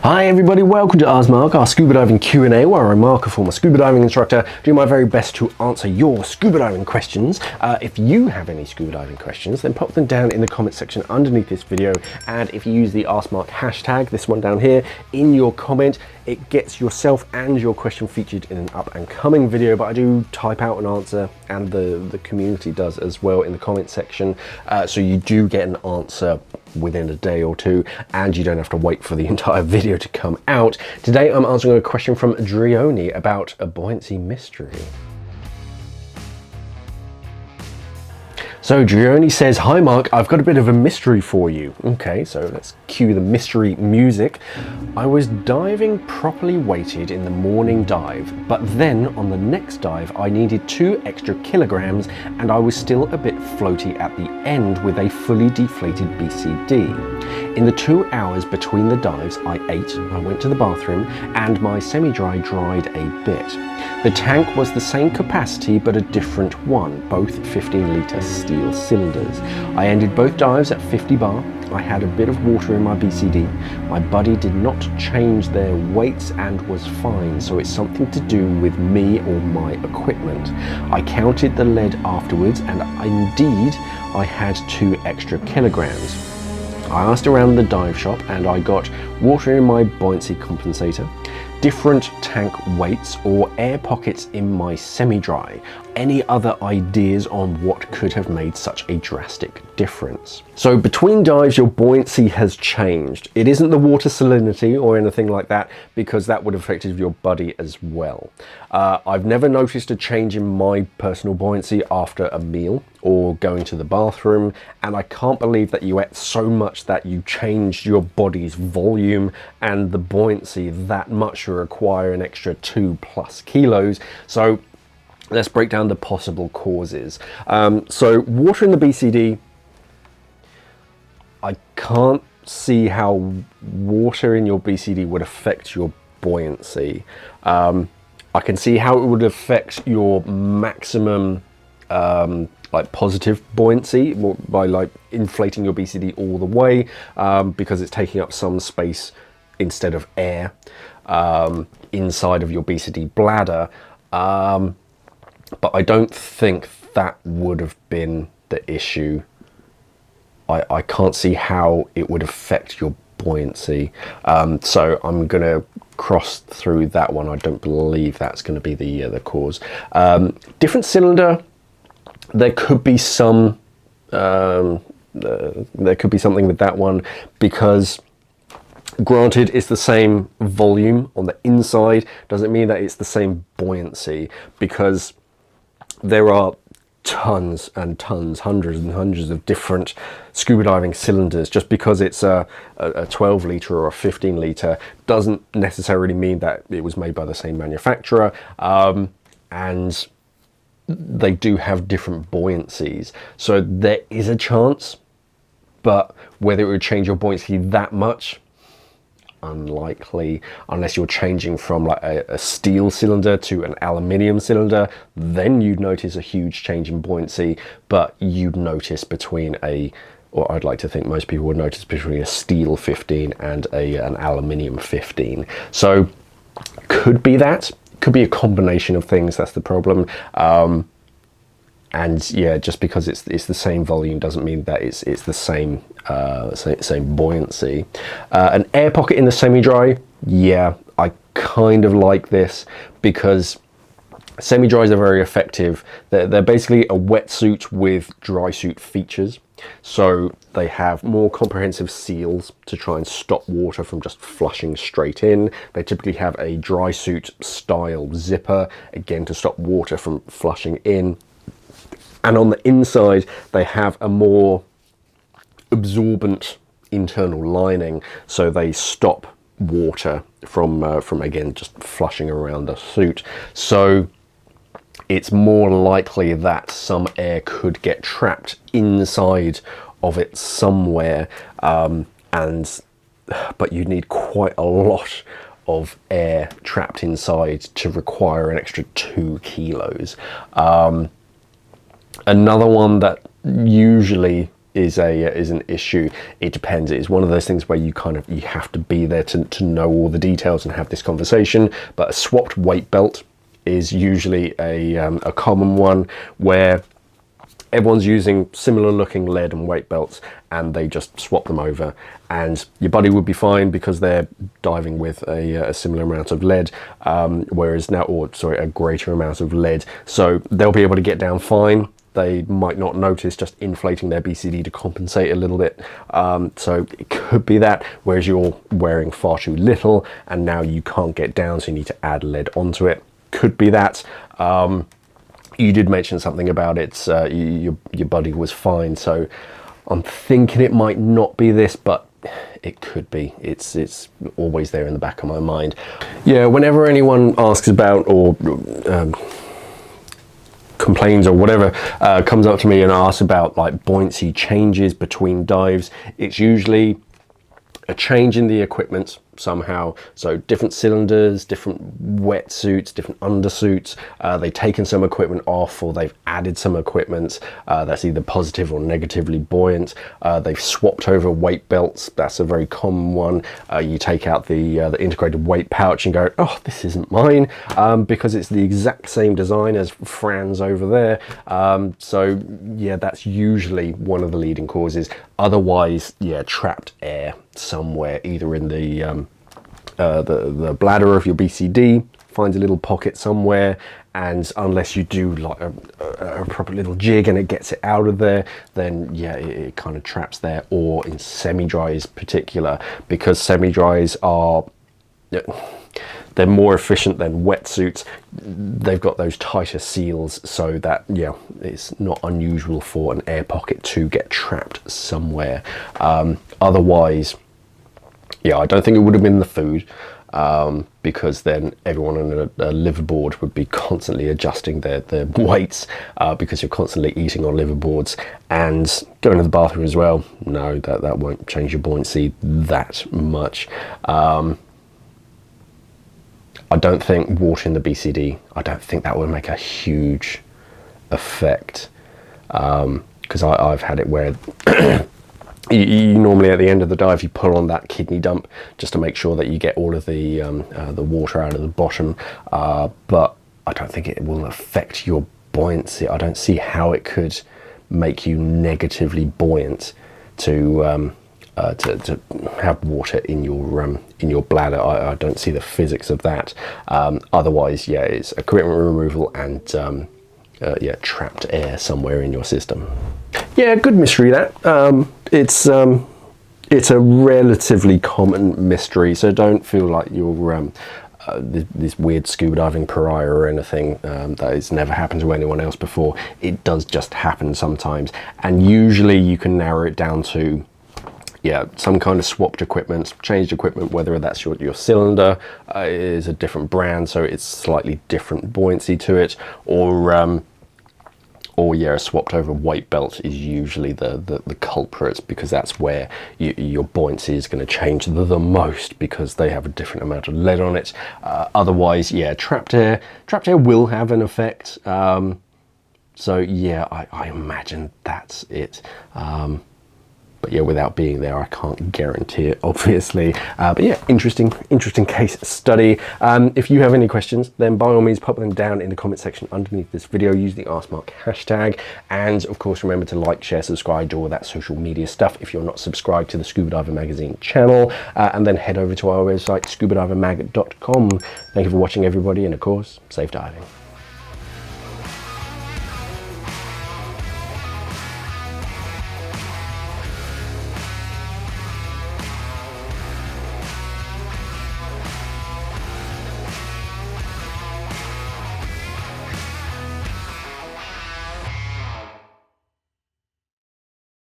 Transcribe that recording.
Hi everybody, welcome to askmark, our scuba diving Q&A, where I, Mark, a former scuba diving instructor, do my very best to answer your scuba diving questions. If you have any scuba diving questions, then pop them down in the comment section underneath this video, and if you use the askmark hashtag, this one down here, in your comment, it gets yourself and your question featured in an up and coming video. But I do type out an answer, and the community does as well in the comment section, so you do get an answer within a day or two, and you don't have to wait for the entire video to come out. Today I'm answering a question from Dreoni about a buoyancy mystery. So Dreoni says, "Hi Mark, I've got a bit of a mystery for you." Okay, so let's cue the mystery music. "I was diving properly weighted in the morning dive, but then on the next dive I needed 2 extra kilograms, and I was still a bit floaty at the end with a fully deflated BCD. In the 2 hours between the dives, I ate, I went to the bathroom, and my semi-dry dried a bit. The tank was the same capacity but a different one, both 15-litre steel cylinders. I ended both dives at 50 bar. I had a bit of water in my BCD. My buddy did not change their weights and was fine, so it's something to do with me or my equipment. I counted the lead afterwards, and indeed I had 2 extra kilograms. I asked around the dive shop and I got water in my buoyancy compensator, different tank weights, or air pockets in my semi-dry. Any other ideas on what could have made such a drastic difference?" So between dives, your buoyancy has changed. It isn't the water salinity or anything like that, because that would have affected your buddy as well. I've never noticed a change in my personal buoyancy after a meal or going to the bathroom, and I can't believe that you ate so much that you changed your body's volume and the buoyancy that much to require an extra 2+ kilos. So let's break down the possible causes. So water in the BCD, I can't see how water in your BCD would affect your buoyancy. I can see how it would affect your maximum like positive buoyancy by like inflating your BCD all the way, because it's taking up some space instead of air inside of your BCD bladder. But I don't think that would have been the issue. I can't see how it would affect your buoyancy. So I'm gonna cross through that one. I don't believe that's going to be the cause. Different cylinder, there could be some there could be something with that one, because granted it's the same volume on the inside, doesn't mean that it's the same buoyancy, because there are tons and tons, hundreds and hundreds of different scuba diving cylinders. Just because it's a 12-litre or a 15-litre doesn't necessarily mean that it was made by the same manufacturer, and they do have different buoyancies. So there is a chance, but whether it would change your buoyancy that much, unlikely, unless you're changing from like a steel cylinder to an aluminium cylinder. Then you'd notice a huge change in buoyancy, but you'd notice between or I'd like to think most people would notice between a steel 15 and an aluminium 15. So could be that, could be a combination of things. That's the problem. And yeah, just because it's the same volume doesn't mean that it's the same same buoyancy. An air pocket in the semi-dry, yeah, I kind of like this, because semi-dries are very effective. They're basically a wetsuit with dry suit features. So they have more comprehensive seals to try and stop water from just flushing straight in. They typically have a dry suit style zipper, again to stop water from flushing in. And on the inside, they have a more absorbent internal lining, so they stop water from again just flushing around the suit. So it's more likely that some air could get trapped inside of it somewhere, but you need quite a lot of air trapped inside to require an extra 2 kilos. Another one that usually is an issue. It depends. It's one of those things where you have to be there to know all the details and have this conversation. But a swapped weight belt is usually a common one where everyone's using similar looking lead and weight belts, and they just swap them over, and your buddy would be fine because they're diving with a similar amount of lead, a greater amount of lead, so they'll be able to get down fine. They might not notice just inflating their BCD to compensate a little bit. So it could be that, whereas you're wearing far too little and now you can't get down, so you need to add lead onto it. Could be that. You did mention something about it, your buddy was fine, so I'm thinking it might not be this, but it could be. It's always there in the back of my mind. Yeah, whenever anyone asks about or complains or whatever, comes up to me and asks about like buoyancy changes between dives, it's usually a change in the equipment somehow. So different cylinders, different wetsuits, different undersuits, they've taken some equipment off or they've added some equipment that's either positive or negatively buoyant. They've swapped over weight belts. That's a very common one. You take out the integrated weight pouch and go, oh, this isn't mine, because it's the exact same design as Fran's over there. So yeah, that's usually one of the leading causes. Otherwise, yeah, trapped air somewhere, either in the bladder of your BCD, finds a little pocket somewhere, and unless you do like a proper little jig and it gets it out of there, then yeah, it kind of traps there. Or in semi-dries particular, because semi-dries are, they're more efficient than wetsuits. They've got those tighter seals, so that yeah, it's not unusual for an air pocket to get trapped somewhere. Otherwise, yeah, I don't think it would have been the food, because then everyone on a liverboard would be constantly adjusting their weights, because you're constantly eating on liverboards and going to the bathroom as well. No, that won't change your buoyancy that much. I don't think water in the BCD, I don't think that would make a huge effect, because I've had it where you normally at the end of the dive you pull on that kidney dump just to make sure that you get all of the water out of the bottom, but I don't think it will affect your buoyancy. I don't see how it could make you negatively buoyant to have water in your bladder. I don't see the physics of that. Otherwise, yeah, it's equipment removal and yeah, trapped air somewhere in your system. Yeah, good mystery that. It's a relatively common mystery, so don't feel like you're this weird scuba diving pariah or anything. That has never happened to anyone else before. It does just happen sometimes, and usually you can narrow it down to, yeah, some kind of swapped equipment, changed equipment, whether that's your cylinder is a different brand, so it's slightly different buoyancy to it, or yeah, a swapped over weight belt is usually the culprit, because that's where your buoyancy is going to change the most, because they have a different amount of lead on it. Otherwise, yeah, trapped air will have an effect. So yeah, I imagine that's it. But yeah, without being there, I can't guarantee it, obviously. But yeah, interesting case study. If you have any questions, then by all means pop them down in the comment section underneath this video. Use the askmark hashtag, and of course remember to like, share, subscribe, do all that social media stuff if you're not subscribed to the Scuba Diver Magazine channel, and then head over to our website scubadivermag.com. Thank you for watching, everybody, and of course, safe diving.